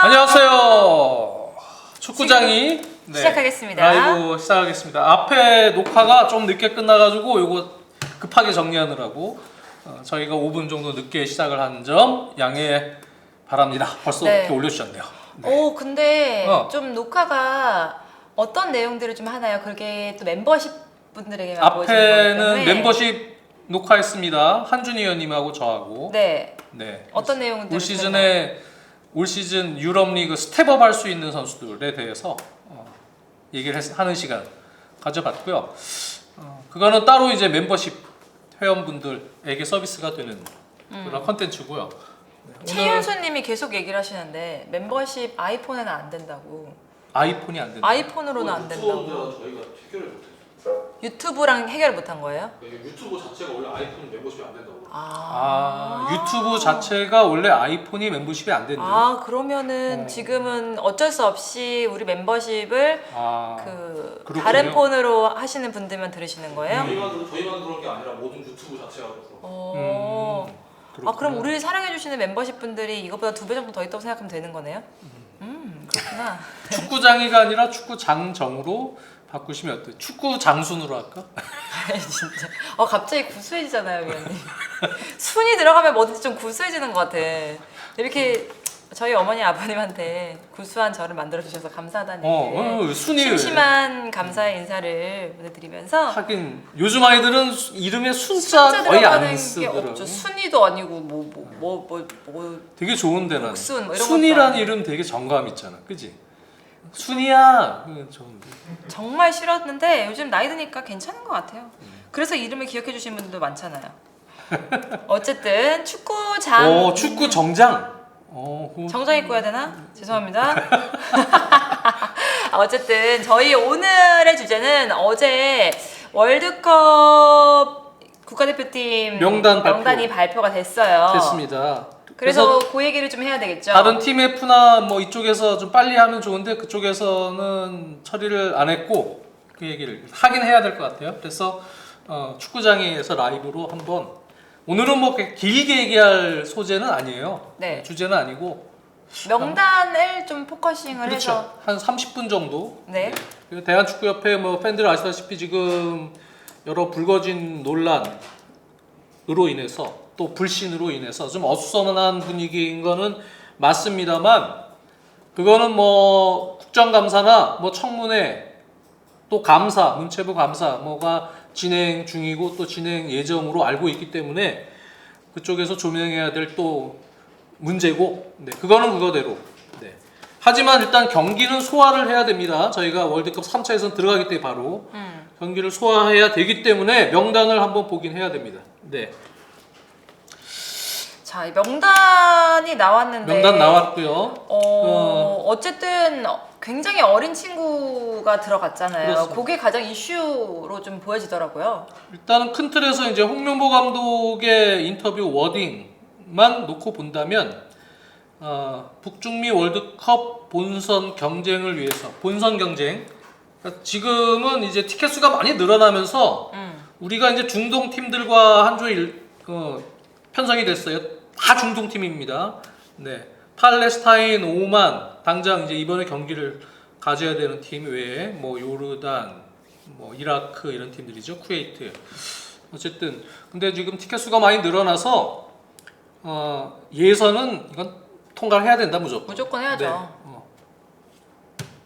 안녕하세요. 축구장이 시작하겠습니다. 라이브 시작하겠습니다. 앞에 녹화가 좀 늦게 끝나가지고 이거 급하게 정리하느라고 저희가 5분 정도 늦게 시작을 한 점 양해 바랍니다. 벌써 네. 이렇게 올려주셨네요. 네. 오, 근데 좀 녹화가 어떤 내용들을 좀 하나요? 그게 또 멤버십 분들에게만 보여지는 거기 앞에는 때문에. 멤버십 녹화했습니다. 한준희 의원님하고 저하고. 네. 네. 어떤 내용들? 올 시즌 유럽 리그 스텝업 할 수 있는 선수들에 대해서 얘기를 하는 시간 가져봤고요. 그거는 따로 이제 멤버십 회원분들에게 서비스가 되는 그런 컨텐츠고요. 최윤수님이 계속 얘기를 하시는데 멤버십 아이폰에는 안 된다고. 아이폰이 안 된다. 아이폰으로는 안 된다고. 저희가 해결을 못했어요. 유튜브랑 해결 못한 거예요? 유튜브 자체가 원래 아이폰 멤버십이 안 된다고. 유튜브 자체가 원래 아이폰이 멤버십이 안 된대요. 그러면은 지금은 어쩔 수 없이 우리 멤버십을 그렇군요. 다른 폰으로 하시는 분들만 들으시는 거예요? 저희만 그런 게 아니라 모든 유튜브 자체가 그렇고. 그럼 우리를 사랑해주시는 멤버십 분들이 이것보다 2배 정도 더 있다고 생각하면 되는 거네요? 그렇구나. 축구장이가 아니라 축구장정으로 바꾸시면 어때요? 축구장순으로 할까? 아니 진짜. 갑자기 구수해지잖아요, 위원님. 순이 들어가면 뭐든지 좀 구수해지는 것 같아. 이렇게 저희 어머니 아버님한테 구수한 저를 만들어주셔서 감사하다는 얘기를 심심한 감사의 인사를 보내드리면서 하긴 요즘 아이들은 이름에 순자 거의 안 쓰더라고. 순이도 아니고 되게 좋은데 난 목순 뭐 이런 순이란 것도 이름 되게 정감 있잖아, 그지? 순이야, 좋은데. 정말 싫었는데 요즘 나이 드니까 괜찮은 것 같아요. 그래서 이름을 기억해 주신 분들도 많잖아요. 어쨌든 축구장. 축구 정장. 정장 입고 해야 되나? 죄송합니다. 어쨌든 저희 오늘의 주제는 어제 월드컵 국가대표팀 명단이 발표가 됐어요. 됐습니다. 그래서 그 얘기를 좀 해야 되겠죠. 다른 팀 F나 뭐 이쪽에서 좀 빨리 하면 좋은데 그쪽에서는 처리를 안 했고 그 얘기를 하긴 해야 될 것 같아요. 그래서 축구장에서 라이브로 한번 오늘은 뭐 길게 얘기할 소재는 아니에요. 네. 주제는 아니고 명단을 좀 포커싱을 그렇죠. 해서 한 30분 정도. 네. 그리고 대한축구협회 뭐 팬들 아시다시피 지금 여러 불거진 논란으로 인해서 또 불신으로 인해서 좀 어수선한 분위기인 거는 맞습니다만 그거는 뭐 국정감사나 뭐 청문회 또 감사, 문체부 감사 뭐가 진행 중이고 또 진행 예정으로 알고 있기 때문에 그쪽에서 조명해야 될 또 문제고 그거는 그거대로 하지만 일단 경기는 소화를 해야 됩니다. 저희가 월드컵 3차 예선 들어가기 때문에 바로 경기를 소화해야 되기 때문에 명단을 한번 보긴 해야 됩니다. 자, 이 명단이 나왔는데 명단 나왔고요. 어쨌든 굉장히 어린 친구가 들어갔잖아요. 그렇습니다. 그게 가장 이슈로 좀 보여지더라고요. 일단은 큰 틀에서 이제 홍명보 감독의 인터뷰 워딩만 놓고 본다면 북중미 월드컵 본선 경쟁을 위해서 본선 경쟁 그러니까 지금은 이제 티켓 수가 많이 늘어나면서 우리가 이제 중동 팀들과 한 조에 편성이 됐어요. 다 중동 팀입니다. 팔레스타인, 오만 당장 이제 이번에 경기를 가져야 되는 팀 외에 뭐 요르단, 뭐 이라크 이런 팀들이죠. 쿠웨이트. 어쨌든 근데 지금 티켓 수가 많이 늘어나서 예선은 이건 통과를 해야 된다 무조건 해야죠.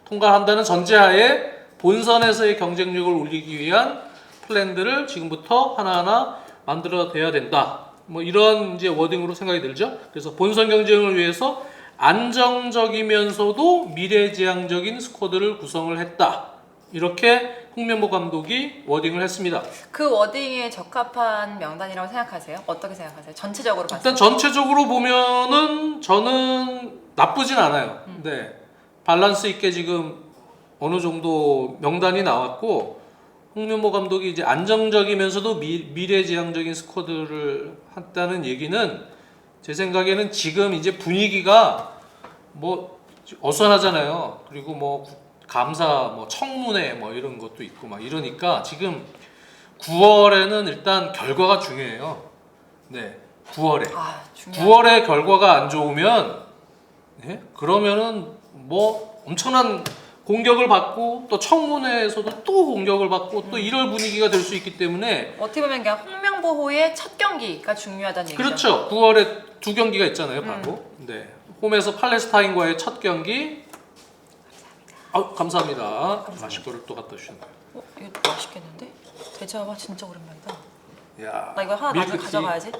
통과한다는 전제하에 본선에서의 경쟁력을 올리기 위한 플랜들을 지금부터 하나하나 만들어야 된다. 뭐 이런 이제 워딩으로 생각이 들죠. 그래서 본선 경쟁을 위해서 안정적이면서도 미래지향적인 스쿼드를 구성을 했다. 이렇게 홍명보 감독이 워딩을 했습니다. 그 워딩에 적합한 명단이라고 생각하세요? 어떻게 생각하세요? 전체적으로 봤을 때. 일단 전체적으로 보면은 저는 나쁘진 않아요. 밸런스 있게 지금 어느 정도 명단이 나왔고 홍명보 감독이 이제 안정적이면서도 미래지향적인 스쿼드를 했다는 얘기는 제 생각에는 지금 이제 분위기가 뭐 어수선하잖아요. 그리고 뭐 감사, 뭐 청문회 뭐 이런 것도 있고 막 이러니까 지금 9월에는 일단 결과가 중요해요. 9월에. 9월에 결과가 안 좋으면 네? 그러면은 뭐 엄청난 공격을 받고 또 청문회에서도 또 공격을 받고 또 이럴 분위기가 될 수 있기 때문에 어떻게 보면 그냥 홍명보호의 첫 경기가 중요하다는 얘기죠. 그렇죠. 9월에 두 경기가 있잖아요, 바로. 네. 홈에서 팔레스타인과의 첫 경기. 감사합니다. 마실 거를 또 갖다 주셨네요. 이거 맛있겠는데? 대자와 진짜 오랜만이다. 야, 나 이거 하나 나중에 밀크티. 가져가야지.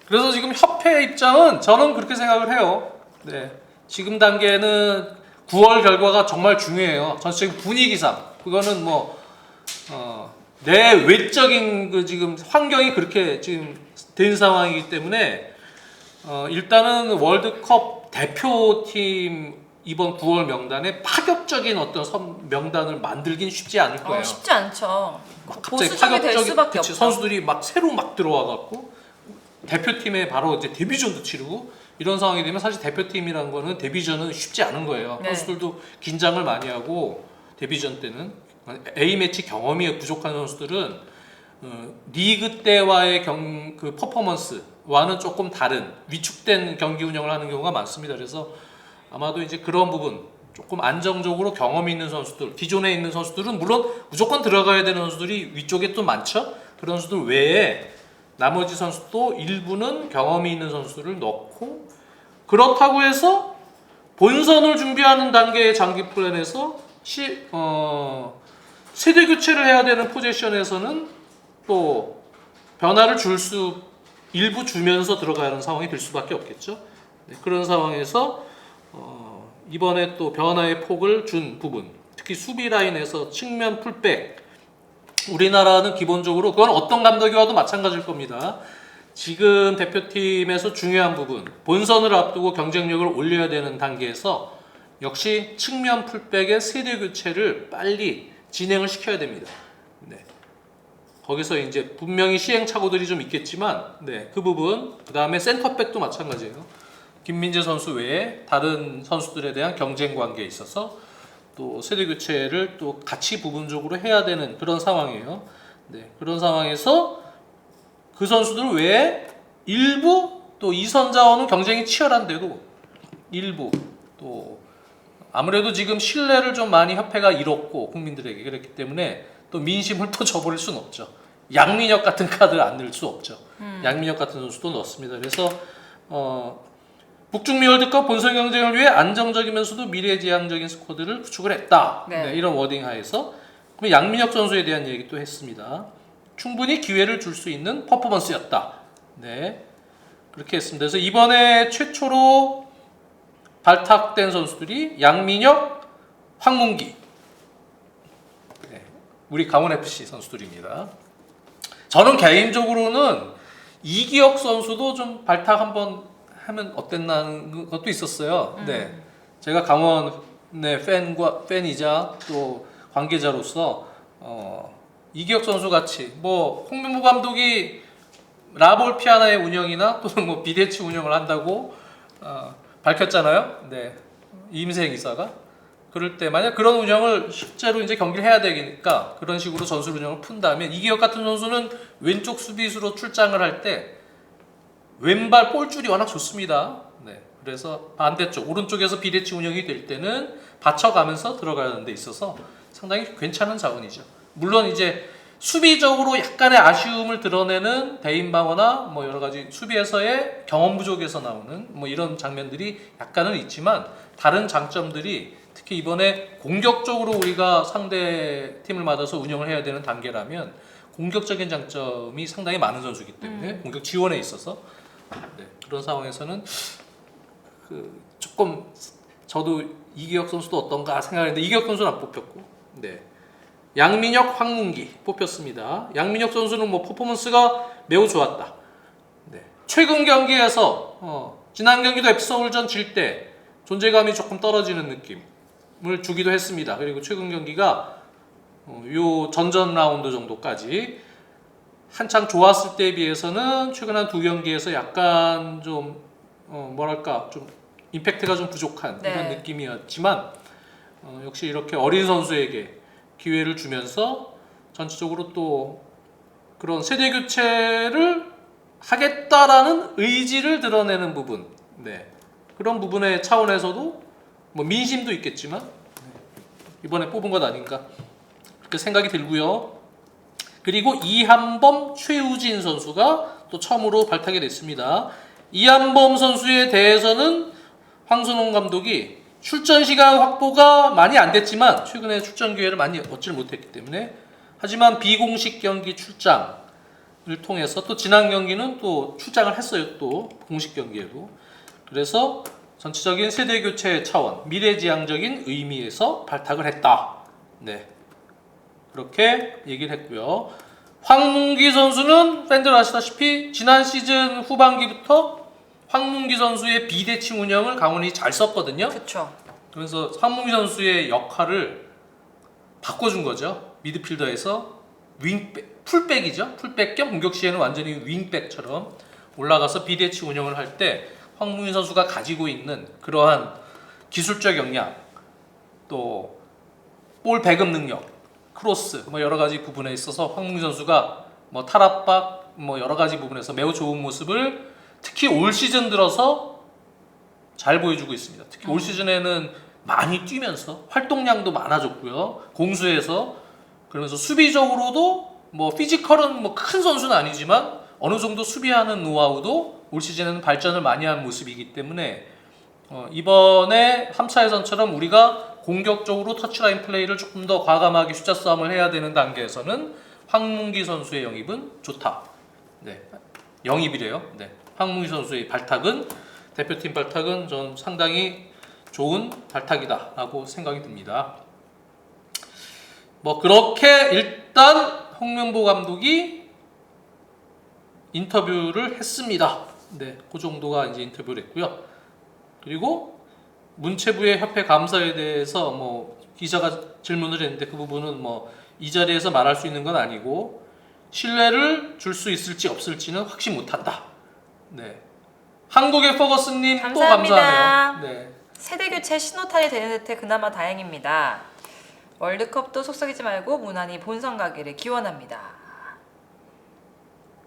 그래서 지금 협회 입장은 저는 그렇게 생각을 해요. 네. 지금 단계는 9월 결과가 정말 중요해요. 전체적인 분위기상. 그거는 뭐, 내 외적인 그 지금 환경이 그렇게 지금 된 상황이기 때문에, 일단은 월드컵 대표팀 이번 9월 명단에 파격적인 어떤 명단을 만들긴 쉽지 않을 거예요. 쉽지 않죠. 막 갑자기 보수적이 될 수밖에 그치, 없죠. 선수들이 막 새로 막 들어와갖고 대표팀에 바로 이제 데뷔전도 치르고 이런 상황이 되면 사실 대표팀이라는 거는 데뷔전은 쉽지 않은 거예요. 네. 선수들도 긴장을 많이 하고 데뷔전 때는 A 매치 경험이 부족한 선수들은 리그 때와의 그 퍼포먼스와는 조금 다른 위축된 경기 운영을 하는 경우가 많습니다. 그래서 아마도 이제 그런 부분 조금 안정적으로 경험이 있는 선수들, 기존에 있는 선수들은 물론 무조건 들어가야 되는 선수들이 위쪽에 또 많죠. 그런 선수들 외에 나머지 선수도 일부는 경험이 있는 선수들을 넣고 그렇다고 해서 본선을 준비하는 단계의 장기 플랜에서 세대 교체를 해야 되는 포지션에서는 또 변화를 일부 주면서 들어가는 상황이 될 수밖에 없겠죠. 네, 그런 상황에서 이번에 또 변화의 폭을 준 부분, 특히 수비 라인에서 측면 풀백, 우리나라는 기본적으로 그건 어떤 감독이 와도 마찬가지일 겁니다. 지금 대표팀에서 중요한 부분, 본선을 앞두고 경쟁력을 올려야 되는 단계에서 역시 측면 풀백의 세대 교체를 빨리 진행을 시켜야 됩니다. 네. 거기서 이제 분명히 시행착오들이 좀 있겠지만, 네, 그 부분, 그 다음에 센터백도 마찬가지예요. 김민재 선수 외에 다른 선수들에 대한 경쟁 관계에 있어서 또 세대 교체를 또 같이 부분적으로 해야 되는 그런 상황이에요. 네, 그런 상황에서 그 선수들 외에 일부 또 이선 자원은 경쟁이 치열한데도 일부 또 아무래도 지금 신뢰를 좀 많이 협회가 잃었고 국민들에게 그랬기 때문에 또 민심을 또 저버릴 수는 없죠. 양민혁 같은 카드를 안 넣을 수 없죠. 양민혁 같은 선수도 넣었습니다. 그래서 북중미 월드컵 본선 경쟁을 위해 안정적이면서도 미래지향적인 스쿼드를 구축을 했다. 네. 네, 이런 워딩 하에서 그럼 양민혁 선수에 대한 얘기도 했습니다. 충분히 기회를 줄 수 있는 퍼포먼스였다. 네, 그렇게 했습니다. 그래서 이번에 최초로 발탁된 선수들이 양민혁, 황문기, 네, 우리 강원FC 선수들입니다. 저는 개인적으로는 이기혁 선수도 좀 발탁 한번 하면 어땠나는 것도 있었어요. 네, 제가 강원의 팬이자 또 관계자로서 이기혁 선수 같이 뭐 홍명보 감독이 라볼피아나의 운영이나 또는 뭐 비대치 운영을 한다고 밝혔잖아요. 네, 이임생 이사가 그럴 때 만약 그런 운영을 실제로 이제 경기를 해야 되니까 그런 식으로 전술 운영을 푼다면 이기혁 같은 선수는 왼쪽 수비수로 출장을 할 때 왼발 볼줄이 워낙 좋습니다. 네, 그래서 반대쪽 오른쪽에서 비대치 운영이 될 때는 받쳐가면서 들어가는 데 있어서 상당히 괜찮은 자원이죠. 물론 이제 수비적으로 약간의 아쉬움을 드러내는 대인방어나 뭐 여러 가지 수비에서의 경험 부족에서 나오는 뭐 이런 장면들이 약간은 있지만 다른 장점들이 특히 이번에 공격적으로 우리가 상대 팀을 맞아서 운영을 해야 되는 단계라면 공격적인 장점이 상당히 많은 선수이기 때문에 공격 지원에 있어서 네, 그런 상황에서는 조금 저도 이기혁 선수도 어떤가 생각했는데 이기혁 선수는 안 뽑혔고 네. 양민혁, 황문기 뽑혔습니다. 양민혁 선수는 뭐 퍼포먼스가 매우 좋았다. 네. 최근 경기에서 지난 경기도 FC 서울전 질 때 존재감이 조금 떨어지는 느낌을 주기도 했습니다. 그리고 최근 경기가 요 전전 라운드 정도까지 한창 좋았을 때에 비해서는 최근 한 두 경기에서 약간 좀 뭐랄까 좀 임팩트가 좀 부족한 네. 이런 느낌이었지만 역시 이렇게 어린 선수에게 기회를 주면서 전체적으로 또 그런 세대 교체를 하겠다라는 의지를 드러내는 부분, 네, 그런 부분의 차원에서도 뭐 민심도 있겠지만 이번에 뽑은 것 아닌가 그렇게 생각이 들고요. 그리고 이한범, 최우진 선수가 또 처음으로 발탁이 됐습니다. 이한범 선수에 대해서는 황선홍 감독이 출전 시간 확보가 많이 안 됐지만 최근에 출전 기회를 많이 얻질 못했기 때문에 하지만 비공식 경기 출장을 통해서 또 지난 경기는 또 출장을 했어요. 또 공식 경기에도. 그래서 전체적인 세대 교체 차원, 미래지향적인 의미에서 발탁을 했다. 네. 그렇게 얘기를 했고요. 황문기 선수는 팬들 아시다시피 지난 시즌 후반기부터 황문기 선수의 비대칭 운영을 강원이 잘 썼거든요. 그렇죠. 그래서 황문기 선수의 역할을 바꿔준 거죠. 미드필더에서 윙백, 풀백이죠. 풀백 겸 공격 시에는 완전히 윙백처럼 올라가서 비대칭 운영을 할 때 황문기 선수가 가지고 있는 그러한 기술적 역량, 또 볼 배급 능력, 크로스, 뭐 여러 가지 부분에 있어서 황문기 선수가 뭐 탈압박, 뭐 여러 가지 부분에서 매우 좋은 모습을 특히 올 시즌 들어서 잘 보여주고 있습니다. 특히 올 시즌에는 많이 뛰면서 활동량도 많아졌고요. 공수에서 그러면서 수비적으로도 뭐 피지컬은 뭐 큰 선수는 아니지만 어느 정도 수비하는 노하우도 올 시즌에는 발전을 많이 한 모습이기 때문에 이번에 3차 예선처럼 우리가 공격적으로 터치라인 플레이를 조금 더 과감하게 숫자 싸움을 해야 되는 단계에서는 황문기 선수의 영입은 좋다. 네, 영입이래요. 네, 황문기 선수의 발탁은 대표팀 발탁은 전 상당히 좋은 발탁이다라고 생각이 듭니다. 뭐 그렇게 일단 홍명보 감독이 인터뷰를 했습니다. 네, 그 정도가 이제 인터뷰를 했고요. 그리고 문체부의 협회 감사에 대해서 뭐 기자가 질문을 했는데 그 부분은 뭐 이 자리에서 말할 수 있는 건 아니고 신뢰를 줄 수 있을지 없을지는 확신 못한다. 네, 한국의 퍼거슨님 또 감사합니다. 감사하네요. 네. 세대 교체 신호탄이 되는 듯해 그나마 다행입니다. 월드컵도 속썩이지 말고 무난히 본선 가기를 기원합니다.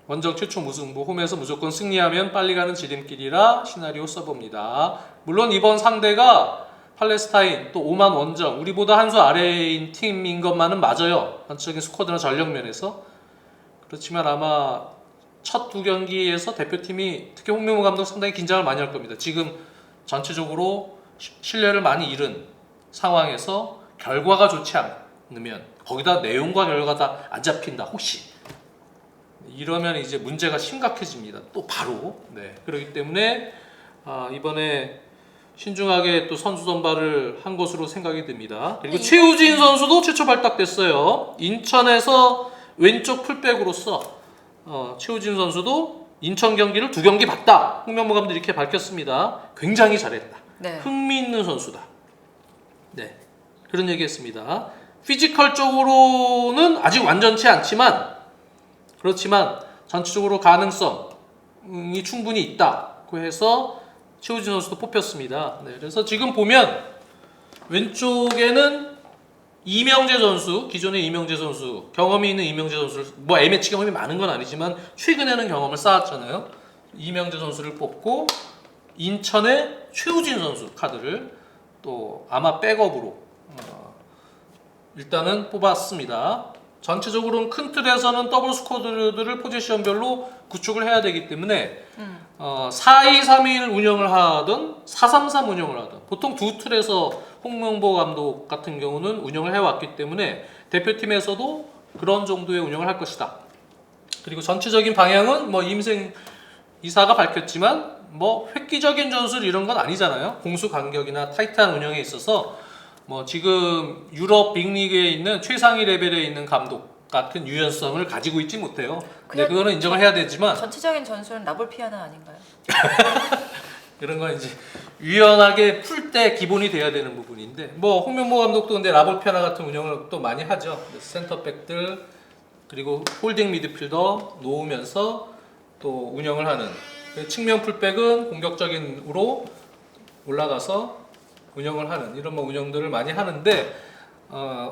원정 최초 무승부, 홈에서 무조건 승리하면 빨리 가는 지름길이라 시나리오 써봅니다. 물론 이번 상대가 팔레스타인 또 오만 원정, 우리보다 한 수 아래인 팀인 것만은 맞아요. 전체적인 스쿼드나 전력 면에서. 그렇지만 아마 첫 두 경기에서 대표팀이 특히 홍명보 감독 상당히 긴장을 많이 할 겁니다. 지금 전체적으로 신뢰를 많이 잃은 상황에서 결과가 좋지 않으면 거기다 내용과 결과가 다 안 잡힌다. 혹시 이러면 이제 문제가 심각해집니다. 또 바로. 네. 그렇기 때문에 이번에 신중하게 또 선수 선발을 한 것으로 생각이 듭니다. 그리고 최우진 선수도 최초 발탁됐어요. 인천에서 왼쪽 풀백으로서 최우진 선수도 인천 경기를 2경기 봤다. 홍명보 감독이 이렇게 밝혔습니다. 굉장히 잘했다. 네. 흥미있는 선수다. 네. 그런 얘기했습니다. 피지컬적으로는 아직 완전치 않지만 그렇지만 전체적으로 가능성이 충분히 있다고 해서 최우진 선수도 뽑혔습니다. 네, 그래서 지금 보면 왼쪽에는 이명재 선수, 기존의 이명재 선수, 경험이 있는 이명재 선수를 뭐 A매치 경험이 많은 건 아니지만 최근에는 경험을 쌓았잖아요. 이명재 선수를 뽑고 인천의 최우진 선수 카드를 또 아마 백업으로 일단은 뽑았습니다. 전체적으로는 큰 틀에서는 더블 스쿼드들을 포지션별로 구축을 해야 되기 때문에 4-2-3-1 운영을 하든 4-3-3 운영을 하든 보통 두 틀에서 홍명보 감독 같은 경우는 운영을 해왔기 때문에 대표팀에서도 그런 정도의 운영을 할 것이다. 그리고 전체적인 방향은 뭐 임생 이사가 밝혔지만 뭐 획기적인 전술 이런 건 아니잖아요. 공수 간격이나 타이트한 운영에 있어서 뭐 지금 유럽 빅리그에 있는 최상위 레벨에 있는 감독 같은 유연성을 가지고 있지 못해요. 근데 그거는 인정을 해야 되지만 전체적인 전술은 라볼 피아나 아닌가요? 그런 건 이제 유연하게 풀 때 기본이 돼야 되는 부분인데 뭐 홍명보 감독도 근데 라볼 피아나 같은 운영을 또 많이 하죠. 센터백들 그리고 홀딩 미드필더 놓으면서 또 운영을 하는 측면 풀백은 공격적인으로 올라가서 운영을 하는 이런 뭐 운영들을 많이 하는데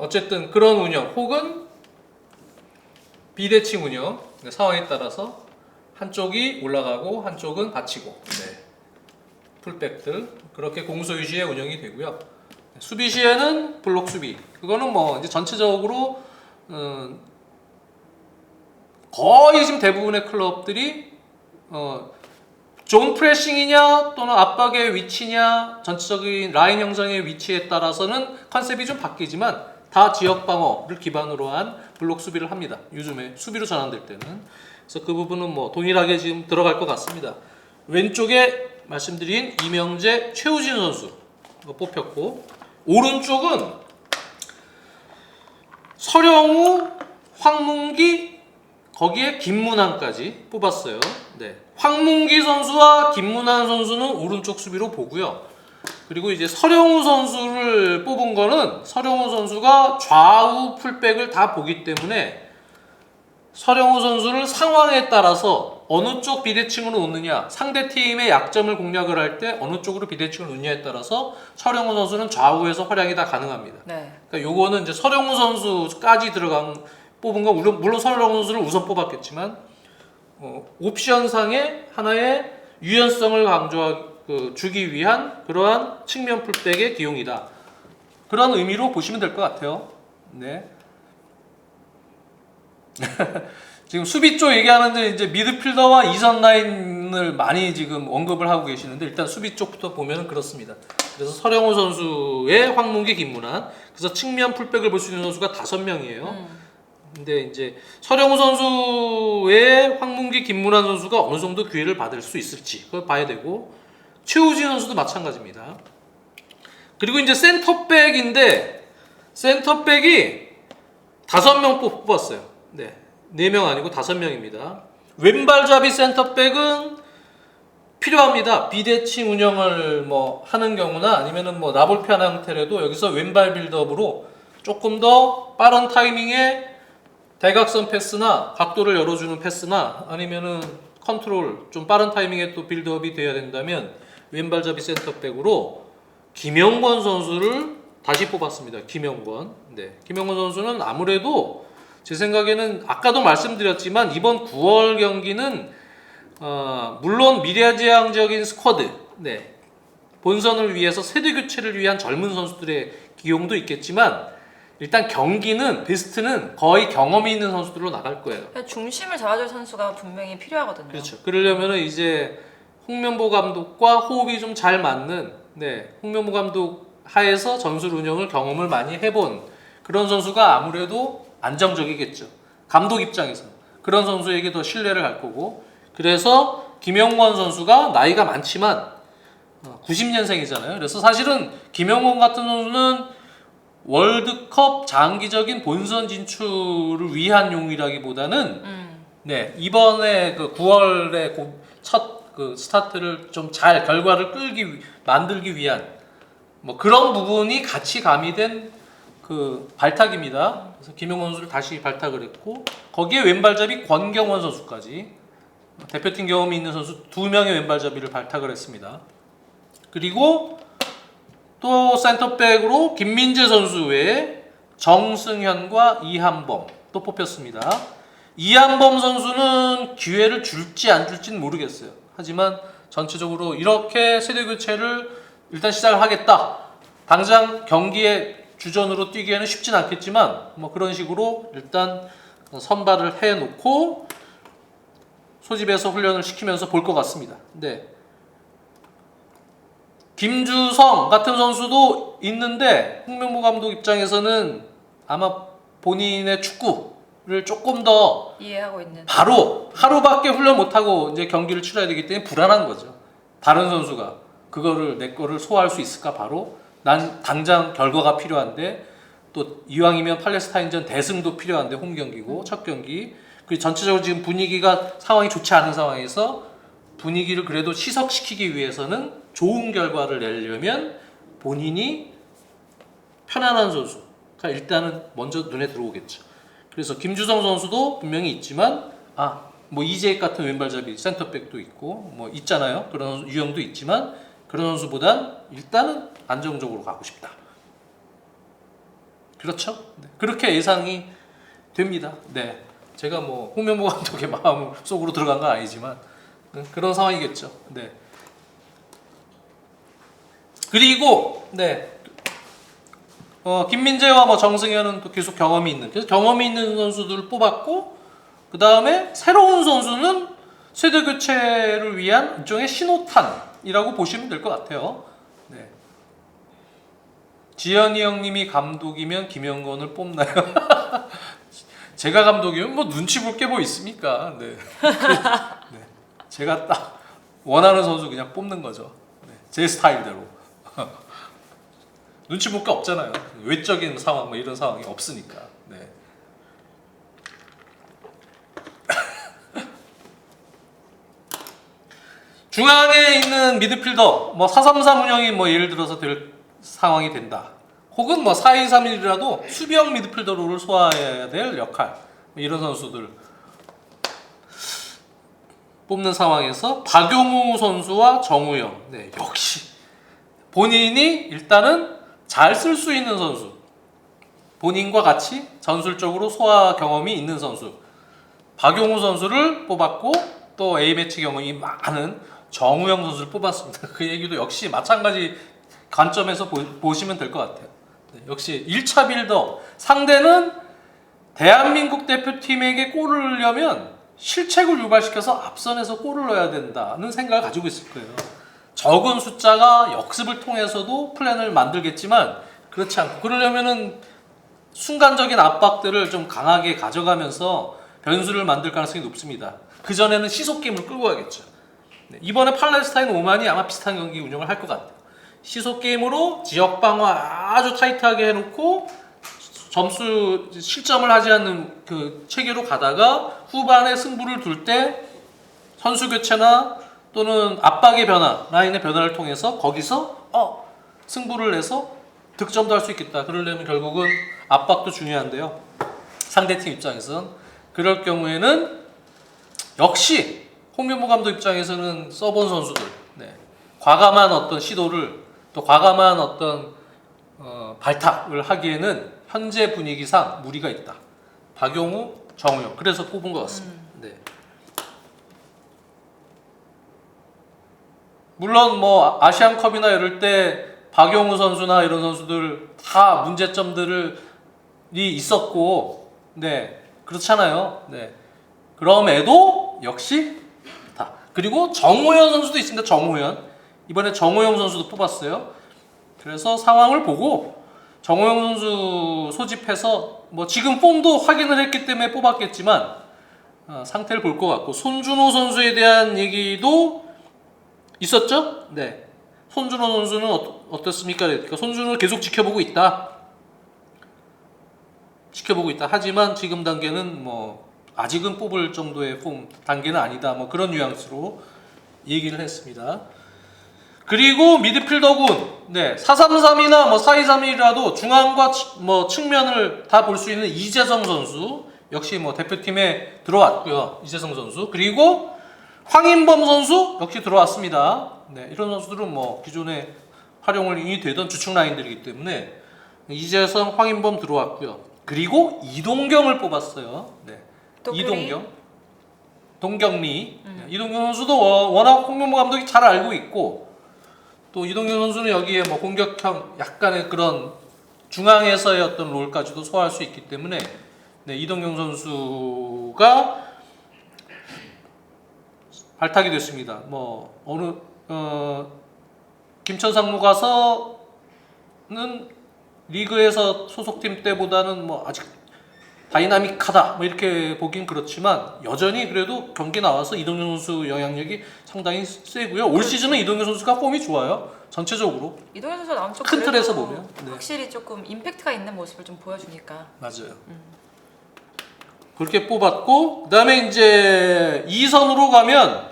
어쨌든 그런 운영 혹은 비대칭 운영 상황에 따라서 한쪽이 올라가고 한쪽은 받치고 네. 풀백들 그렇게 공소유지에 운영이 되고요. 수비 시에는 블록 수비. 그거는 뭐 이제 전체적으로 거의 지금 대부분의 클럽들이 존 프레싱이냐 또는 압박의 위치냐 전체적인 라인 형성의 위치에 따라서는 컨셉이 좀 바뀌지만 다 지역 방어를 기반으로 한 블록 수비를 합니다. 요즘에 수비로 전환될 때는. 그래서 그 부분은 뭐 동일하게 지금 들어갈 것 같습니다. 왼쪽에 말씀드린 이명재, 최우진 선수 뽑혔고 오른쪽은 서령우, 황문기 거기에 김문환까지 뽑았어요. 네. 황문기 선수와 김문환 선수는 오른쪽 수비로 보고요. 그리고 이제 서령우 선수를 뽑은 거는 서령우 선수가 좌우 풀백을 다 보기 때문에 서령우 선수를 상황에 따라서 어느 쪽 비대칭으로 놓느냐, 상대 팀의 약점을 공략을 할 때 어느 쪽으로 비대칭을 놓느냐에 따라서 서령우 선수는 좌우에서 활약이 다 가능합니다. 네. 그러니까 요거는 이제 서령우 선수까지 뽑은 건 물론 서령우 선수를 우선 뽑았겠지만 옵션상의 하나의 유연성을 주기 위한 그러한 측면 풀백의 기용이다. 그런 의미로 보시면 될 것 같아요. 네. 지금 수비 쪽 얘기하는데 이제 미드필더와 이선 라인을 많이 지금 언급을 하고 계시는데 일단 수비 쪽부터 보면 그렇습니다. 그래서 서령우 선수의 황문기, 김문환. 그래서 측면 풀백을 볼 수 있는 선수가 5명이에요. 근데 이제 서령우 선수의 황문기, 김문환 선수가 어느 정도 기회를 받을 수 있을지 그걸 봐야 되고 최우진 선수도 마찬가지입니다. 그리고 이제 센터백인데 센터백이 5명 뽑았어요. 네, 4명 아니고 5명입니다. 왼발잡이 센터백은 필요합니다. 비대칭 운영을 뭐 하는 경우나 아니면은 뭐 라볼피아나 형태라도 여기서 왼발 빌드업으로 조금 더 빠른 타이밍에 대각선 패스나 각도를 열어주는 패스나 아니면은 컨트롤 좀 빠른 타이밍에 또 빌드업이 돼야 된다면 왼발잡이 센터백으로 김영권 선수를 다시 뽑았습니다. 김영권. 네, 김영권 선수는 아무래도 제 생각에는 아까도 말씀드렸지만 이번 9월 경기는 물론 미래지향적인 스쿼드, 네, 본선을 위해서 세대 교체를 위한 젊은 선수들의 기용도 있겠지만 일단 경기는 베스트는 거의 경험이 있는 선수들로 나갈 거예요. 중심을 잡아줄 선수가 분명히 필요하거든요. 그렇죠. 그러려면은 이제 홍명보 감독과 호흡이 좀 잘 맞는, 네, 홍명보 감독 하에서 전술 운영을 경험을 많이 해본 그런 선수가 아무래도 안정적이겠죠. 감독 입장에서 그런 선수에게 더 신뢰를 할 거고. 그래서 김영권 선수가 나이가 많지만 90년생이잖아요. 그래서 사실은 김영권 같은 선수는 월드컵 장기적인 본선 진출을 위한 용이라기보다는 네, 이번에 그 9월에 첫 그 스타트를 좀 잘 결과를 만들기 위한 뭐 그런 부분이 같이 가미된 그 발탁입니다. 그래서 김영권 선수를 다시 발탁을 했고 거기에 왼발잡이 권경원 선수까지 대표팀 경험이 있는 선수 2명의 왼발잡이를 발탁을 했습니다. 그리고 또 센터백으로 김민재 선수 외에 정승현과 이한범 또 뽑혔습니다. 이한범 선수는 기회를 줄지 안 줄지는 모르겠어요. 하지만 전체적으로 이렇게 세대 교체를 일단 시작을 하겠다. 당장 경기에 주전으로 뛰기에는 쉽진 않겠지만 뭐 그런 식으로 일단 선발을 해놓고 소집해서 훈련을 시키면서 볼 것 같습니다. 네. 김주성 같은 선수도 있는데 홍명보 감독 입장에서는 아마 본인의 축구를 조금 더 이해하고 있는 바로 하루밖에 훈련 못하고 이제 경기를 치러야 되기 때문에 불안한 거죠. 다른 선수가 그거를 내 거를 소화할 수 있을까 바로 난 당장 결과가 필요한데 또 이왕이면 팔레스타인전 대승도 필요한데 홈 경기고 첫 경기 그리고 전체적으로 지금 분위기가 상황이 좋지 않은 상황에서 분위기를 그래도 희석시키기 위해서는 좋은 결과를 내려면 본인이 편안한 선수가 일단은 먼저 눈에 들어오겠죠. 그래서 김주성 선수도 분명히 있지만 뭐 이재익 같은 왼발잡이 센터백도 있고 뭐 있잖아요. 그런 유형도 있지만 그런 선수보단 일단은 안정적으로 가고 싶다. 그렇죠? 네. 그렇게 예상이 됩니다. 네, 제가 뭐 홍명보 감독의 마음 속으로 들어간 건 아니지만 그런 상황이겠죠. 네. 그리고 김민재와 뭐 정승현은 또 계속 경험이 있는, 그래서 경험이 있는 선수들을 뽑았고, 그 다음에 새로운 선수는 세대 교체를 위한 일종의 신호탄이라고 보시면 될 것 같아요. 네. 지현이 형님이 감독이면 김영건을 뽑나요? 제가 감독이면 뭐 눈치 볼 게 뭐 있습니까? 네. 네. 제가 딱 원하는 선수 그냥 뽑는 거죠. 네. 제 스타일대로. 눈치 볼 게 없잖아요. 외적인 상황 뭐 이런 상황이 없으니까. 네. 중앙에 있는 미드필더 뭐 4-3-3 운영이 뭐 예를 들어서 될 상황이 된다. 혹은 뭐 4-2-3-1이라도 수비형 미드필더를 소화해야 될 역할. 뭐 이런 선수들 뽑는 상황에서 박용우 선수와 정우영. 네, 역시 본인이 일단은 잘 쓸 수 있는 선수, 본인과 같이 전술적으로 소화 경험이 있는 선수 박용우 선수를 뽑았고, 또 A매치 경험이 많은 정우영 선수를 뽑았습니다. 그 얘기도 역시 마찬가지 관점에서 보시면 될 것 같아요. 네, 역시 1차 빌더, 상대는 대한민국 대표팀에게 골을 넣으려면 실책을 유발시켜서 앞선에서 골을 넣어야 된다는 생각을 가지고 있을 거예요. 적은 숫자가 역습을 통해서도 플랜을 만들겠지만, 그렇지 않고, 그러려면은 순간적인 압박들을 좀 강하게 가져가면서 변수를 만들 가능성이 높습니다. 그전에는 시속 게임을 끌고 가겠죠. 네, 이번에 팔레스타인 오만이 아마 비슷한 경기 운영을 할 것 같아요. 시속 게임으로 지역 방어 아주 타이트하게 해놓고 점수 실점을 하지 않는 그 체계로 가다가 후반에 승부를 둘 때 선수 교체나 또는 압박의 변화, 라인의 변화를 통해서 거기서 승부를 내서 득점도 할 수 있겠다. 그러려면 결국은 압박도 중요한데요. 상대팀 입장에서는 그럴 경우에는 역시 홍명보 감독 입장에서는 써본 선수들, 과감한 어떤 시도를, 또 과감한 어떤 발탁을 하기에는 현재 분위기상 무리가 있다. 박용우, 정우영, 그래서 뽑은 것 같습니다. 네. 물론 뭐 아시안컵이나 이럴 때 박용우 선수나 이런 선수들 다 문제점들이 있었고, 그렇잖아요. 그럼에도 역시 다. 그리고 정우현 선수도 있습니다. 정우현. 이번에 정우영 선수도 뽑았어요. 그래서 상황을 보고 정우영 선수 소집해서 뭐 지금 폼도 확인을 했기 때문에 뽑았겠지만 상태를 볼 것 같고, 손준호 선수에 대한 얘기도 있었죠? 네. 손준호 선수는 어떻습니까? 그러니까 손준호를 계속 지켜보고 있다. 하지만 지금 단계는 뭐 아직은 뽑을 정도의 폼 단계는 아니다. 뭐 그런 뉘앙스로 얘기를 했습니다. 그리고 미드필더군, 4-3-3이나 뭐 4-2-3-1이라도 중앙과 뭐 측면을 다 볼 수 있는 이재성 선수 역시 뭐 대표팀에 들어왔고요. 이재성 선수, 그리고 황인범 선수 역시 들어왔습니다. 이런 선수들은 뭐 기존에 활용을 이미 되던 주축 라인들이기 때문에 이재성, 황인범 들어왔고요. 그리고 이동경을 뽑았어요. 이동경, 동경리. 이동경 선수도 워낙 홍명보 감독이 잘 알고 있고, 또 이동경 선수는 여기에 뭐 공격형 약간의 그런 중앙에서의 어떤 롤까지도 소화할 수 있기 때문에 이동경 선수가 발탁이 됐습니다. 뭐 어느 김천 상무 가서는 리그에서 소속팀 때보다는 뭐 아직 다이나믹하다 뭐 이렇게 보긴 그렇지만, 여전히 그래도 경기 나와서 이동경 선수 영향력이 상당히 세고요. 올 시즌은 이동경 선수가 폼이 좋아요. 전체적으로 이동현 선수가 나오면 좀 큰 틀에서 그래도 보면 확실히 조금 임팩트가 있는 모습을 좀 보여주니까. 맞아요. 그렇게 뽑았고, 그다음에 이제 2선으로 가면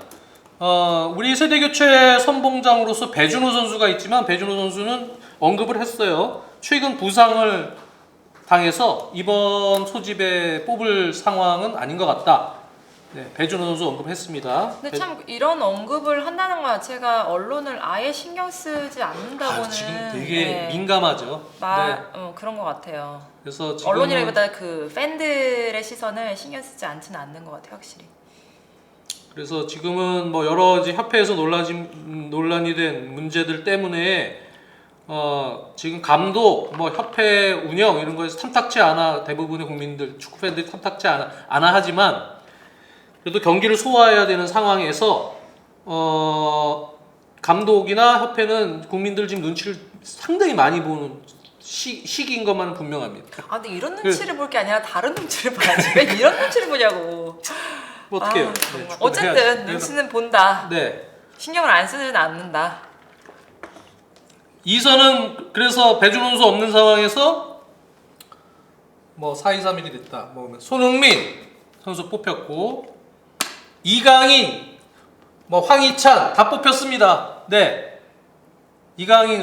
우리 세대 교체 선봉장으로서 배준호 선수가 있지만, 배준호 선수는 언급을 했어요. 최근 부상을 당해서 이번 소집에 뽑을 상황은 아닌 것 같다. 배준호 선수 언급했습니다. 근데 참 이런 언급을 한다는 것 자체가 언론을 아예 신경 쓰지 않는다고는 지금 되게 민감하죠. 그런 것 같아요. 그래서 지금 언론이라기보다 그 팬들의 시선을 신경 쓰지 않지는 않는 것 같아요, 확실히. 그래서 지금은 뭐 여러 가지 협회에서 논란이 된 문제들 때문에 지금 감독, 뭐 협회 운영 이런 거에서 탐탁치 않아 대부분의 국민들, 축구 팬들이 탐탁치 않아 하지만 그래도 경기를 소화해야 되는 상황에서 감독이나 협회는 국민들 지금 눈치를 상당히 많이 보는 시기인 것만은 분명합니다. 아 근데 이런 눈치를 볼 게 아니라 다른 눈치를 봐야지. 왜 이런 눈치를 보냐고. 뭐 어떡해요? 아, 네, 정말. 축구를 어쨌든 해야지. 눈치는 본다. 네. 신경을 안 쓰지는 않는다. 이선은 그래서 배준 선수 없는 상황에서 뭐 4-2-3-1이 됐다. 뭐 손흥민 선수 뽑혔고 이강인, 뭐 황희찬 다 뽑혔습니다. 네.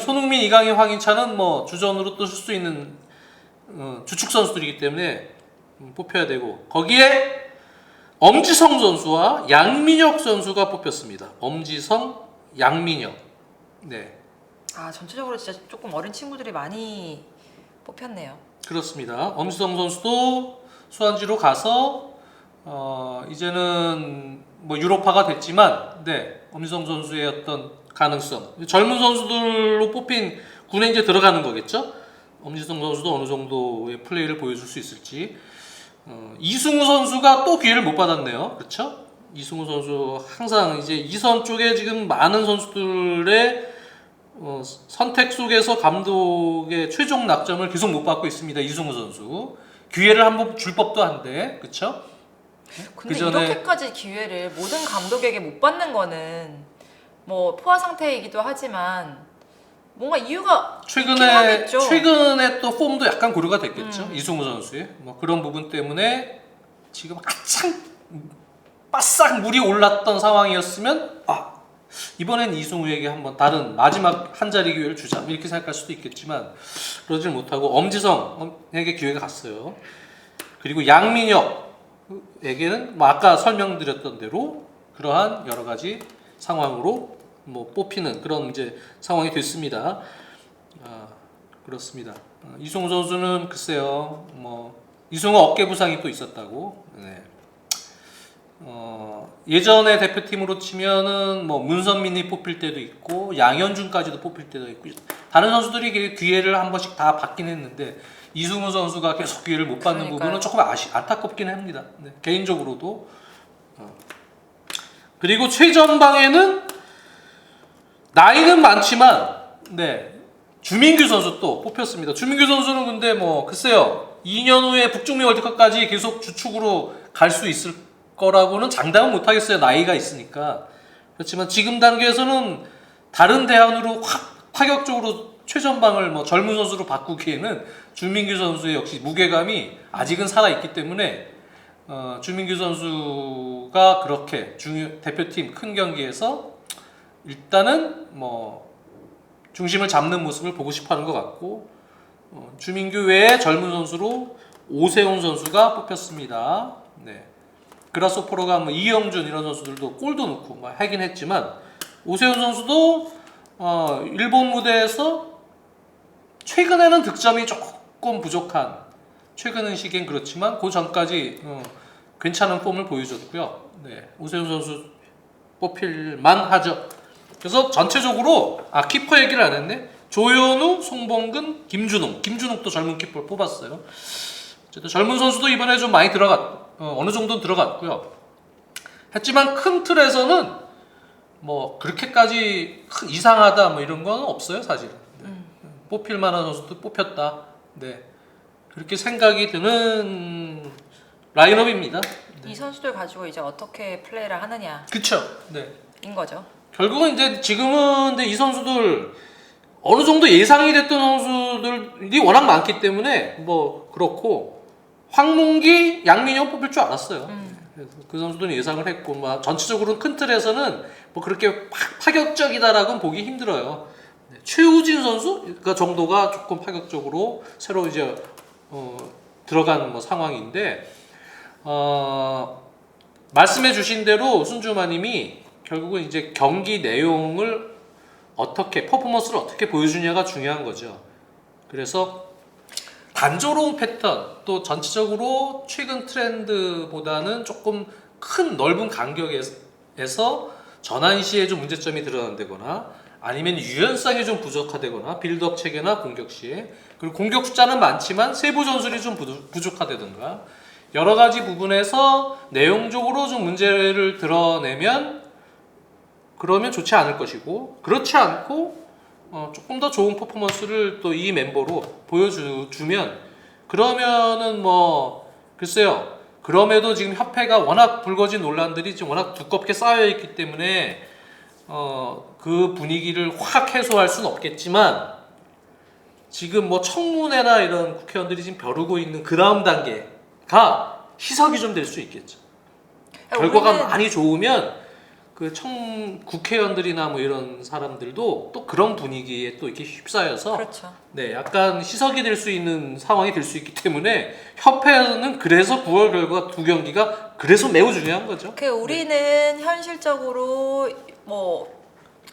손흥민, 이강인, 황희찬은 뭐 주전으로 또 쓸 수 있는 주축 선수들이기 때문에 뽑혀야 되고 거기에 엄지성 선수와 양민혁 선수가 뽑혔습니다. 엄지성, 양민혁. 네. 아 전체적으로 진짜 조금 어린 친구들이 많이 뽑혔네요. 그렇습니다. 엄지성 선수도 수완지로 가서 이제는 뭐 유로파가 됐지만, 네, 엄지성 선수의 어떤 가능성, 젊은 선수들로 뽑힌 군에 이제 들어가는 거겠죠. 엄지성 선수도 어느 정도의 플레이를 보여줄 수 있을지. 이승우 선수가 또 기회를 못 받았네요. 그렇죠? 이승우 선수 항상 이제 이선 쪽에 지금 많은 선수들의 선택 속에서 감독의 최종 낙점을 계속 못 받고 있습니다. 이승우 선수 기회를 한번 줄 법도 한데, 그렇죠? 근데 그전에- 이렇게까지 기회를 모든 감독에게 못 받는 거는 뭐 포화 상태이기도 하지만 뭔가 이유가 있긴 하겠죠. 최근에 또 폼도 약간 고려가 됐겠죠. 이승우 선수의 뭐 그런 부분 때문에 지금 한창 바싹 물이 올랐던 상황이었으면 이번엔 이승우에게 한번 다른 마지막 한 자리 기회를 주자 이렇게 생각할 수도 있겠지만 그러질 못하고 엄지성에게 기회가 갔어요. 그리고 양민혁에게는 뭐 아까 설명드렸던 대로 그러한 여러 가지 상황으로 뭐 뽑히는 그런 이제 상황이 됐습니다. 그렇습니다. 이승우 선수는 글쎄요, 뭐 이승우 어깨 부상이 또 있었다고. 네. 예전에 대표팀으로 치면은 뭐 문선민이 뽑힐 때도 있고 양현준까지도 뽑힐 때도 있고 다른 선수들이 기회를 한 번씩 다 받긴 했는데 이승우 선수가 계속 기회를 못 받는 그러니까요. 부분은 조금 안타깝긴 합니다. 네, 개인적으로도. 그리고 최전방에는 나이는 많지만 네, 주민규 선수 또 뽑혔습니다. 주민규 선수는 근데 뭐 글쎄요 2년 후에 북중미 월드컵까지 계속 주축으로 갈 수 있을 거라고는 장담은 못하겠어요. 나이가 있으니까. 그렇지만 지금 단계에서는 다른 대안으로 확 파격적으로 최전방을 뭐 젊은 선수로 바꾸기에는 주민규 선수의 역시 무게감이 아직은 살아있기 때문에 주민규 선수가 그렇게 대표팀 큰 경기에서 일단은 뭐 중심을 잡는 모습을 보고 싶어하는 것 같고 주민규 외에 젊은 선수로 오세훈 선수가 뽑혔습니다. 네. 그라소포로가 뭐 이영준 이런 선수들도 골도 넣고 막 하긴 했지만 오세훈 선수도 일본 무대에서 최근에는 득점이 조금 부족한 최근 시기엔 그렇지만 그 전까지 괜찮은 폼을 보여줬고요. 네, 오세훈 선수 뽑힐만 하죠. 그래서 전체적으로 키퍼 얘기를 안 했네. 조현우, 송범근, 김준웅도 젊은 키퍼를 뽑았어요. 어쨌든 젊은 선수도 이번에 좀 많이 어느 정도는 들어갔고요. 했지만 큰 틀에서는 뭐 그렇게까지 이상하다 뭐 이런 건 없어요, 사실은. 네. 뽑힐 만한 선수도 뽑혔다. 네. 그렇게 생각이 드는 라인업입니다. 네. 이 선수들 가지고 이제 어떻게 플레이를 하느냐 그쵸. 네. 인 거죠. 결국은 이제 지금은 근데 이 선수들 어느 정도 예상이 됐던 선수들이 워낙 많기 때문에 뭐 그렇고 황문기, 양민혁 뽑힐 줄 알았어요. 그래서 그 선수들은 예상을 했고 뭐 전체적으로는 큰 틀에서는 뭐 그렇게 파격적이다라고는 보기 힘들어요. 네, 최우진 선수 그 정도가 조금 파격적으로 새로 이제 들어간 뭐 상황인데 말씀해주신 대로 순주마님이 결국은 이제 경기 내용을 퍼포먼스를 어떻게 보여주냐가 중요한 거죠. 그래서 단조로운 패턴 또 전체적으로 최근 트렌드보다는 조금 큰 넓은 간격에서 전환 시에 좀 문제점이 드러난다거나 아니면 유연성이 좀 부족하다거나 빌드업 체계나 공격 시, 그리고 공격 숫자는 많지만 세부 전술이 좀 부족하다든가 여러 가지 부분에서 내용적으로 좀 문제를 드러내면 그러면 좋지 않을 것이고, 그렇지 않고 조금 더 좋은 퍼포먼스를 또 이 멤버로 보여주면 그러면은 뭐 글쎄요. 그럼에도 지금 협회가 워낙 불거진 논란들이 지금 워낙 두껍게 쌓여 있기 때문에 그 분위기를 확 해소할 수는 없겠지만, 지금 뭐 청문회나 이런 국회의원들이 지금 벼르고 있는 그 다음 단계가 희석이 좀 될 수 있겠죠. 결과가 많이 좋으면 그 국회의원들이나 뭐 이런 사람들도 또 그런 분위기에 또 이렇게 휩싸여서 그렇죠. 네, 약간 희석이 될 수 있는 상황이 될 수 있기 때문에 협회에서는 그래서 9월 결과 두 경기가 그래서 매우 중요한 거죠. 우리는 현실적으로 뭐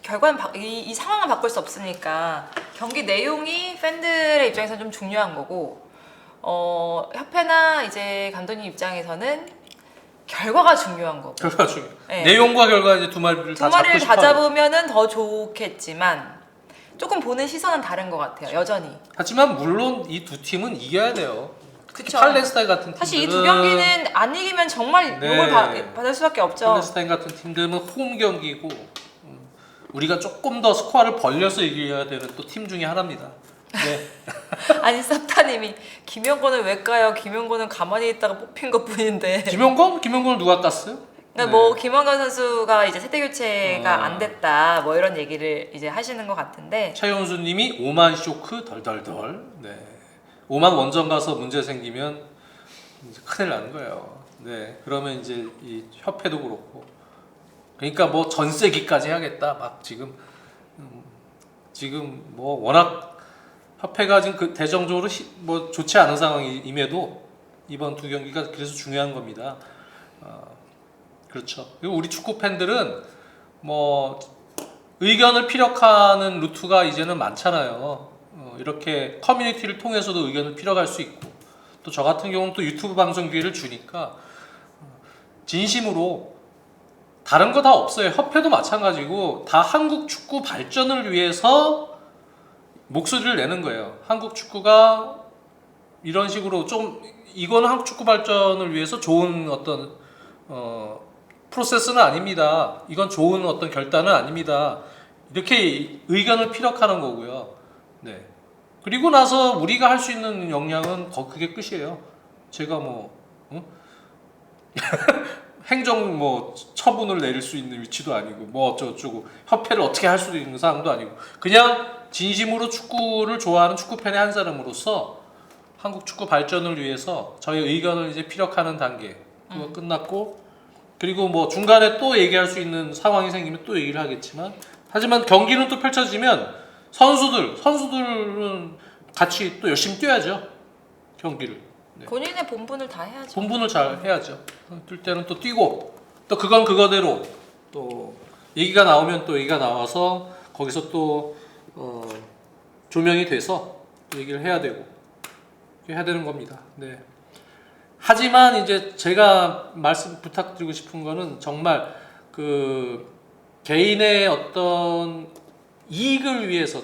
결과는 이 상황을 바꿀 수 없으니까 경기 내용이 팬들의 입장에서는 좀 중요한 거고, 협회나 이제 감독님 입장에서는 결과가 중요한 거고. 결과 중요. 네. 내용과 결과 이제 두 마리를 다 잡고 싶어. 잡으면은 더 좋겠지만 조금 보는 시선은 다른 것 같아요. 여전히. 하지만 물론 이 두 팀은 이겨야 돼요. 특히 그쵸. 팔레스타인 같은 팀들은 사실 이 두 경기는 안 이기면 정말 네. 욕을 받을 수밖에 없죠. 팔레스타인 같은 팀들은 홈 경기고 우리가 조금 더 스코어를 벌려서 이겨야 되는 또 팀 중에 하나입니다. 네. 아니 쌉타님이 김영권을 왜 까요? 김영권은 가만히 있다가 뽑힌 것뿐인데. 김영권을 누가 깠어요? 그러니까 네. 뭐 김원관 선수가 이제 세대 교체가 아. 안 됐다 뭐 이런 얘기를 이제 하시는 것 같은데. 차용수님이 오만 쇼크 덜덜덜. 네. 오만 원정 가서 문제 생기면 이제 큰일 나는 거예요. 네. 그러면 이제 이 협회도 그렇고. 그러니까 뭐 전세기까지 해야겠다. 막 지금 뭐 워낙 협회가 지금 그 대정적으로 뭐 좋지 않은 상황임에도 이번 두 경기가 그래서 중요한 겁니다. 그렇죠. 그리고 우리 축구 팬들은 뭐 의견을 피력하는 루트가 이제는 많잖아요. 이렇게 커뮤니티를 통해서도 의견을 피력할 수 있고, 또 저 같은 경우는 또 유튜브 방송 기회를 주니까 진심으로 다른 거 다 없어요. 협회도 마찬가지고 다 한국 축구 발전을 위해서 목소리를 내는 거예요. 한국 축구가 이런 식으로 좀 이거는 한국 축구 발전을 위해서 좋은 어떤 프로세스는 아닙니다. 이건 좋은 어떤 결단은 아닙니다. 이렇게 의견을 피력하는 거고요. 네. 그리고 나서 우리가 할 수 있는 역량은 그게 끝이에요. 제가 뭐 행정 뭐 처분을 내릴 수 있는 위치도 아니고 뭐 어쩌고 협회를 어떻게 할 수도 있는 상황도 아니고, 그냥 진심으로 축구를 좋아하는 축구팬의 한 사람으로서 한국 축구 발전을 위해서 저희 의견을 이제 피력하는 단계 그거 끝났고, 그리고 뭐 중간에 또 얘기할 수 있는 상황이 생기면 또 얘기를 하겠지만, 하지만 경기는 또 펼쳐지면 선수들은 같이 또 열심히 뛰어야죠. 경기를. 네. 본인의 본분을 다 해야죠. 본분을 잘 해야죠. 뛸 때는 또 뛰고, 또 그건 그거대로 또 얘기가 나오면 또 얘기가 나와서 거기서 또 조명이 돼서 얘기를 해야 되고 해야 되는 겁니다. 네. 하지만 이제 제가 말씀 부탁드리고 싶은 거는 정말 그 개인의 어떤 이익을 위해서,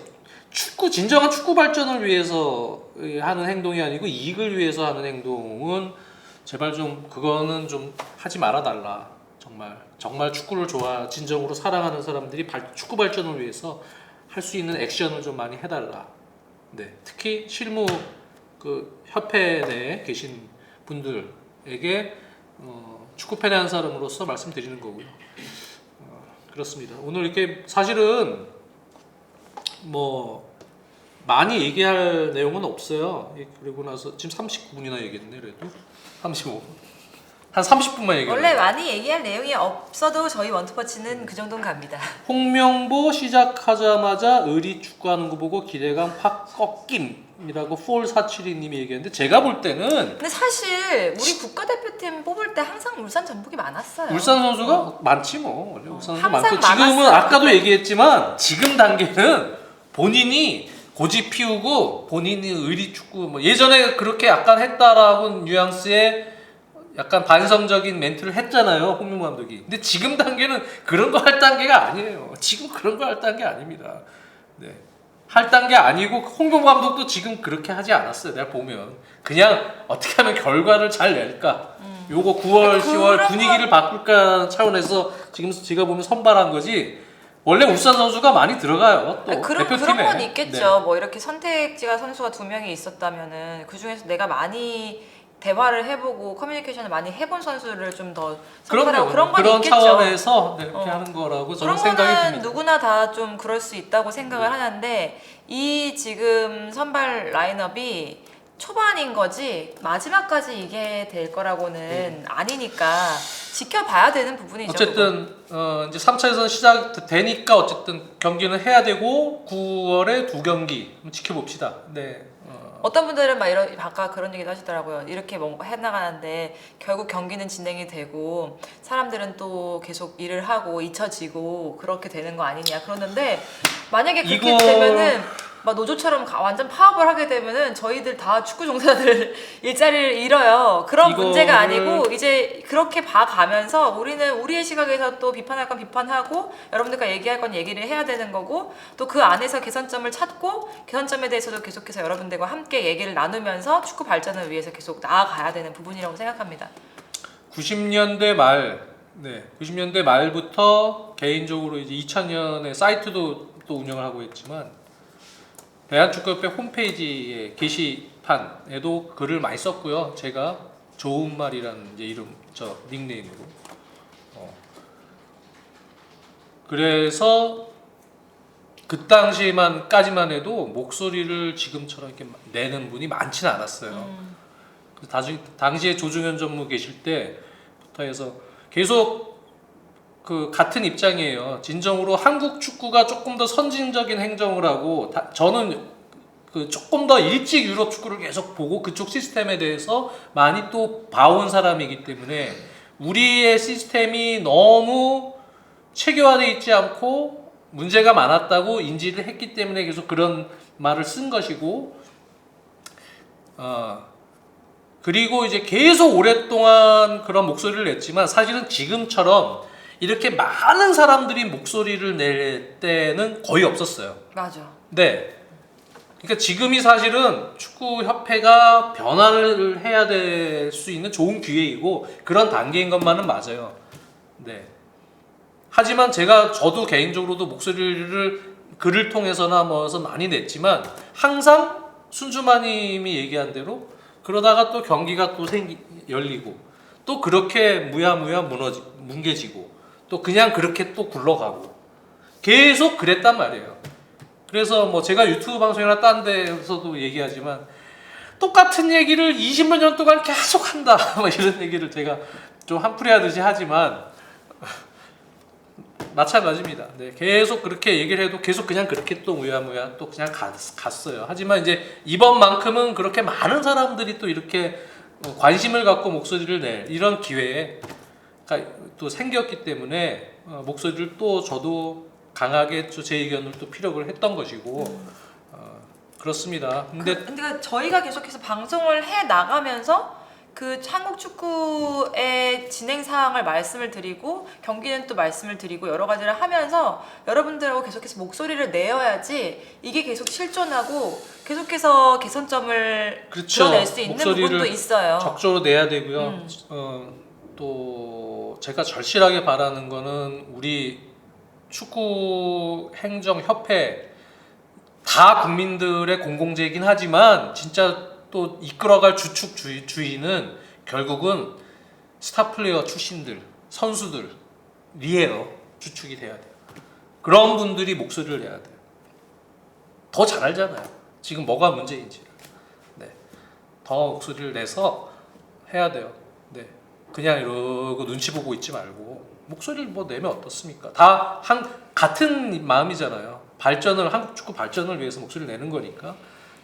진정한 축구 발전을 위해서 하는 행동이 아니고 이익을 위해서 하는 행동은 제발 좀 그거는 좀 하지 말아 달라. 정말 축구를 진정으로 사랑하는 사람들이 축구 발전을 위해서 할 수 있는 액션을 좀 많이 해달라. 네, 특히 실무 그 협회 내에 계신 분들에게 축구 팬의 한 사람으로서 말씀드리는 거고요. 그렇습니다. 오늘 이렇게 사실은 뭐 많이 얘기할 내용은 없어요. 그리고 나서 지금 39분이나 얘기했네. 그래도 35분. 한 30분만 얘기해요. 원래 많이 얘기할 내용이 없어도 저희 원투퍼치는 그 정도는 갑니다. 홍명보 시작하자마자 의리 축구하는 거 보고 기대감 확 꺾임이라고 폴472님이 얘기했는데, 제가 볼 때는 근데 사실 우리 국가대표팀 뽑을 때 항상 울산 전북이 많았어요. 울산 선수가 많지 뭐. 원래 울산 선수 항상 많고, 지금은 많았어요. 아까도 얘기했지만 지금 단계는 본인이 고집 피우고 본인이 의리 축구 뭐 예전에 그렇게 약간 했다라고 뉘앙스의 약간 반성적인 멘트를 했잖아요, 홍명보 감독이. 근데 지금 단계는 그런 거 할 단계가 아니에요. 지금 그런 거 할 단계 아닙니다. 네. 할 단계 아니고 홍명보 감독도 지금 그렇게 하지 않았어요. 내가 보면 그냥 어떻게 하면 결과를 잘 낼까. 요거 9월, 10월 분위기를 바꿀까 차원에서 지금 제가 보면 선발한 거지. 원래 울산 선수가 많이 들어가요. 또 그런 대표팀에. 건 있겠죠. 뭐 이렇게 선택지가 선수가 2명이 있었다면은 그 중에서 내가 많이 대화를 해보고 커뮤니케이션을 많이 해본 선수를 좀 더 선발하고 그런 건 그런 있겠죠. 차원에서 네, 그렇게 하는 거라고 저는 그런 생각이 거는 듭니다. 누구나 다 좀 그럴 수 있다고 생각을 하는데 이 지금 선발 라인업이 초반인 거지 마지막까지 이게 될 거라고는 아니니까 지켜봐야 되는 부분이죠. 어쨌든 이제 3차에서 시작되니까 어쨌든 경기는 해야 되고 9월에 2경기 지켜봅시다. 네. 어떤 분들은 막 이런 아까 그런 얘기도 하시더라고요. 이렇게 뭔가 해나가는데 결국 경기는 진행이 되고 사람들은 또 계속 일을 하고 잊혀지고 그렇게 되는 거 아니냐 그러는데 만약에 그렇게 되면은 막 노조처럼 완전 파업을 하게 되면은 저희들 다 축구 종사자들 일자리를 잃어요. 그런 문제가 아니고 이제 그렇게 봐가면서 우리는 우리의 시각에서 또 비판할 건 비판하고 여러분들과 얘기할 건 얘기를 해야 되는 거고 또 그 안에서 개선점을 찾고 개선점에 대해서도 계속해서 여러분들과 함께 얘기를 나누면서 축구 발전을 위해서 계속 나아가야 되는 부분이라고 생각합니다. 90년대 말, 네, 90년대 말부터 개인적으로 이제 2000년에 사이트도 또 운영을 하고 있지만 대한축구협회 홈페이지의 게시판에도 글을 많이 썼고요. 제가 좋은 말이라는 이제 이름, 저 닉네임으로. 그래서 그 당시만까지만 해도 목소리를 지금처럼 이렇게 내는 분이 많지는 않았어요. 당시에 조중현 전무 계실 때부터 해서 계속 그 같은 입장이에요. 진정으로 한국 축구가 조금 더 선진적인 행정을 하고 저는 그 조금 더 일찍 유럽 축구를 계속 보고 그쪽 시스템에 대해서 많이 또 봐온 사람이기 때문에 우리의 시스템이 너무 체계화되어 있지 않고 문제가 많았다고 인지를 했기 때문에 계속 그런 말을 쓴 것이고 그리고 이제 계속 오랫동안 그런 목소리를 냈지만 사실은 지금처럼 이렇게 많은 사람들이 목소리를 낼 때는 거의 없었어요. 맞아. 네. 그러니까 지금이 사실은 축구협회가 변화를 해야 될 수 있는 좋은 기회이고 그런 단계인 것만은 맞아요. 네. 하지만 저도 개인적으로도 목소리를 글을 통해서나 뭐해서 많이 냈지만 항상 순주마님이 얘기한 대로 그러다가 또 경기가 또 열리고 또 그렇게 무야무야 뭉개지고 또 그냥 그렇게 또 굴러가고 계속 그랬단 말이에요. 그래서 뭐 제가 유튜브 방송이나 딴 데서도 얘기하지만 똑같은 얘기를 20몇 년 동안 계속 한다 뭐 이런 얘기를 제가 좀 한풀이 하듯이 하지만 마찬가지입니다. 네, 계속 그렇게 얘기를 해도 계속 그냥 그렇게 또 무야무야 또 그냥 갔어요. 하지만 이제 이번만큼은 그렇게 많은 사람들이 또 이렇게 관심을 갖고 목소리를 낼 이런 기회가 또 생겼기 때문에 목소리를 또 저도 강하게 제 의견을 또 피력을 했던 것이고 그렇습니다. 근데 저희가 계속해서 방송을 해 나가면서 그 한국 축구의 진행 사항을 말씀을 드리고 경기는 또 말씀을 드리고 여러 가지를 하면서 여러분들하고 계속해서 목소리를 내어야지 이게 계속 실존하고 계속해서 개선점을 드러낼 수 있는 부분도 있어요. 적극적으로 내야 되고요. 또 제가 절실하게 바라는 거는 우리 축구 행정 협회 다 국민들의 공공재이긴 하지만 진짜 또 이끌어갈 주축주의는 결국은 스타 플레이어 출신들, 선수들이에요. 주축이 돼야 돼요. 그런 분들이 목소리를 내야 돼요. 더 잘 알잖아요. 지금 뭐가 문제인지를. 네. 더 목소리를 내서 해야 돼요. 네. 그냥 이러고 눈치 보고 있지 말고 목소리를 뭐 내면 어떻습니까? 다 같은 마음이잖아요. 한국 축구 발전을 위해서 목소리를 내는 거니까.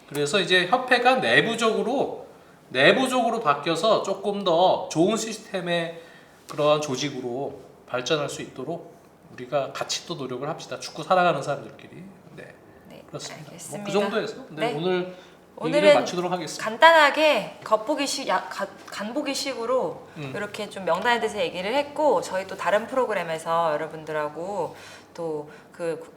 그래서 이제 협회가 내부적으로 바뀌어서 조금 더 좋은 시스템의 그러한 조직으로 발전할 수 있도록 우리가 같이 또 노력을 합시다. 축구 사랑하는 사람들끼리. 네, 그렇습니다. 알겠습니다. 그 정도에서 오늘 얘기를 오늘은 마치도록 하겠습니다. 간단하게 간보기식으로 이렇게 좀 명단에 대해서 얘기를 했고 저희 또 다른 프로그램에서 여러분들하고 또 그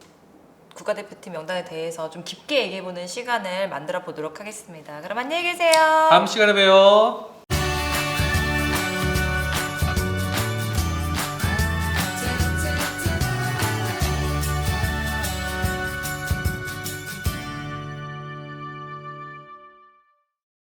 국가대표팀 명단에 대해서 좀 깊게 얘기해보는 시간을 만들어 보도록 하겠습니다. 그럼 안녕히 계세요. 다음 시간에 봬요.